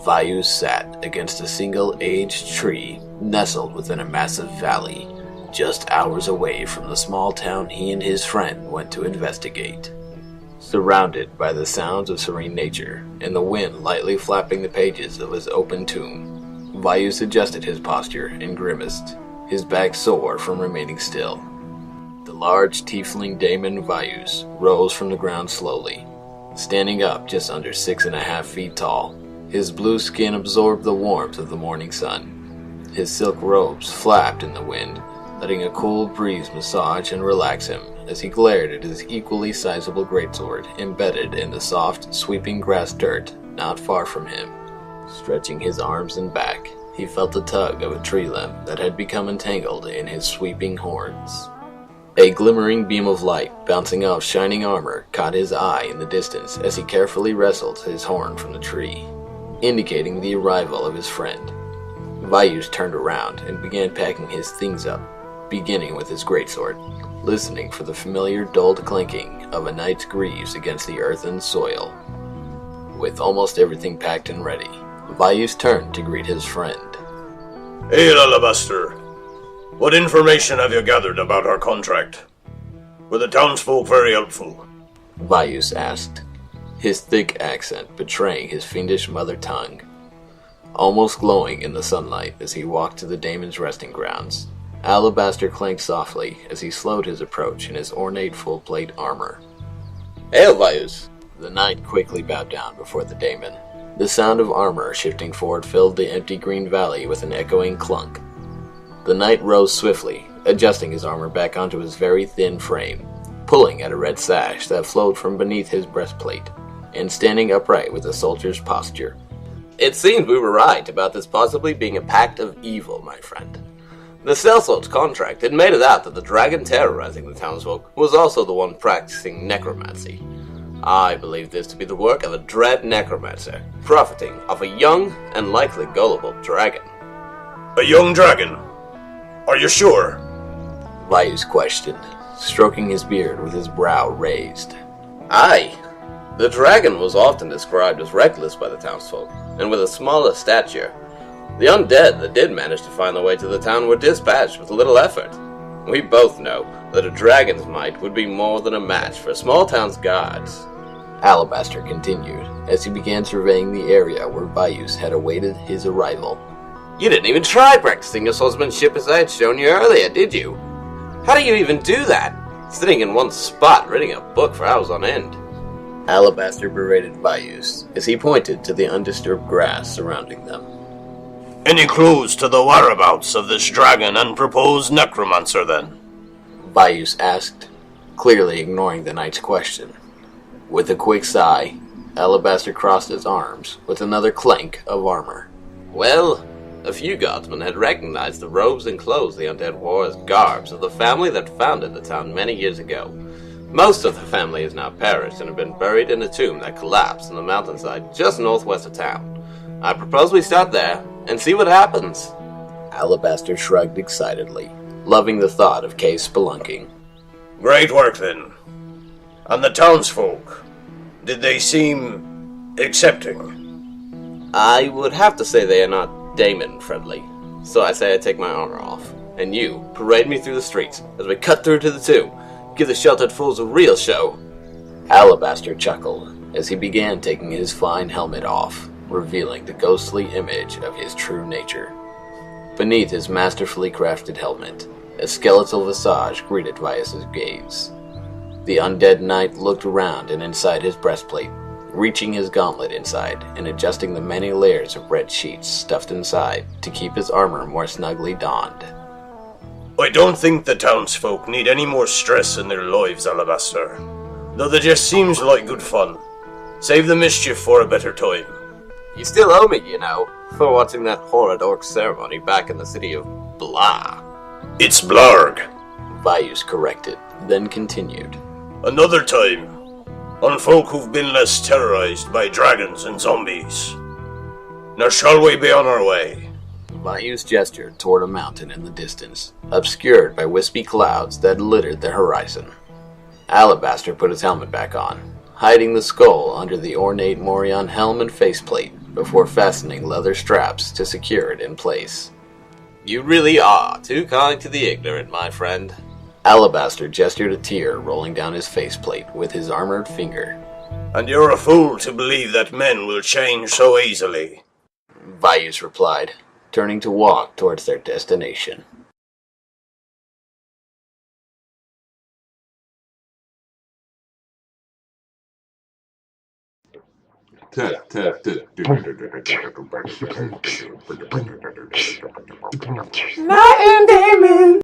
Vaius sat against a single aged tree nestled within a massive valley, just hours away from the small town he and his friend went to investigate. Surrounded by the sounds of serene nature and the wind lightly flapping the pages of his open tome, Vaius adjusted his posture and grimaced, his back sore from remaining still. The large tiefling Daemon Vaius rose from the ground slowly, standing up just under 6.5 feet tall. His blue skin absorbed the warmth of the morning sun. His silk robes flapped in the wind, letting a cool breeze massage and relax him as he glared at his equally sizable greatsword embedded in the soft, sweeping grass dirt not far from him. Stretching his arms and back, he felt the tug of a tree limb that had become entangled in his sweeping horns. A glimmering beam of light bouncing off shining armor caught his eye in the distance as he carefully wrestled his horn from the tree, indicating the arrival of his friend. Vaius turned around and began packing his things up, beginning with his greatsword, listening for the familiar dulled clinking of a knight's greaves against the earthen soil. With almost everything packed and ready, Vaius turned to greet his friend. Hail, Alabaster! What information have you gathered about our contract? Were the townsfolk very helpful? Vaius asked, his thick accent betraying his fiendish mother tongue, almost glowing in the sunlight as he walked to the Daemon's resting grounds. Alabaster clanked softly as he slowed his approach in his ornate full-plate armor. Hail, Vaius! The knight quickly bowed down before the Daemon. The sound of armor shifting forward filled the empty green valley with an echoing clunk. The knight rose swiftly, adjusting his armor back onto his very thin frame, pulling at a red sash that flowed from beneath his breastplate, and standing upright with a soldier's posture. It seems we were right about this possibly being a pact of evil, my friend. The sellsword's contract had made it out that the dragon terrorizing the townsfolk was also the one practicing necromancy. I believe this to be the work of a dread necromancer, profiting off a young and likely gullible dragon. A young dragon? Are you sure? Vaius questioned, stroking his beard with his brow raised. Aye. The dragon was often described as reckless by the townsfolk, and with a smaller stature. The undead that did manage to find their way to the town were dispatched with little effort. We both know that a dragon's might would be more than a match for a small town's guards. Alabaster continued, as he began surveying the area where Vaius had awaited his arrival. You didn't even try practicing your swordsmanship as I had shown you earlier, did you? How do you even do that? Sitting in one spot, reading a book for hours on end. Alabaster berated Vaius as he pointed to the undisturbed grass surrounding them. Any clues to the whereabouts of this dragon and proposed necromancer, then? Vaius asked, clearly ignoring the knight's question. With a quick sigh, Alabaster crossed his arms with another clank of armor. Well, a few guardsmen had recognized the robes and clothes the undead wore as garbs of the family that founded the town many years ago. Most of the family has now perished and have been buried in a tomb that collapsed on the mountainside just northwest of town. I propose we start there and see what happens. Alabaster shrugged excitedly, loving the thought of cave spelunking. Great work, then. And the townsfolk, did they seem accepting? I would have to say they are not Daemon friendly, so I say I take my armor off, and you parade me through the streets as we cut through to the tomb. Give the sheltered fools a real show. Alabaster chuckled as he began taking his fine helmet off, revealing the ghostly image of his true nature. Beneath his masterfully crafted helmet, a skeletal visage greeted Vaius' gaze. The undead knight looked around and inside his breastplate, reaching his gauntlet inside and adjusting the many layers of red sheets stuffed inside to keep his armor more snugly donned. I don't think the townsfolk need any more stress in their lives, Alabaster. Though that just seems like good fun. Save the mischief for a better time. You still owe me, you know, for watching that horrid orc ceremony back in the city of Blah. It's Blarg, Vaius corrected, then continued. Another time, on folk who've been less terrorized by dragons and zombies. Now shall we be on our way? Vaius gestured toward a mountain in the distance, obscured by wispy clouds that littered the horizon. Alabaster put his helmet back on, hiding the skull under the ornate Morion helm and faceplate, before fastening leather straps to secure it in place. You really are too kind to the ignorant, my friend. Alabaster gestured a tear rolling down his faceplate with his armored finger. And you're a fool to believe that men will change so easily, Vaius replied, turning to walk towards their destination. Night and Daemon.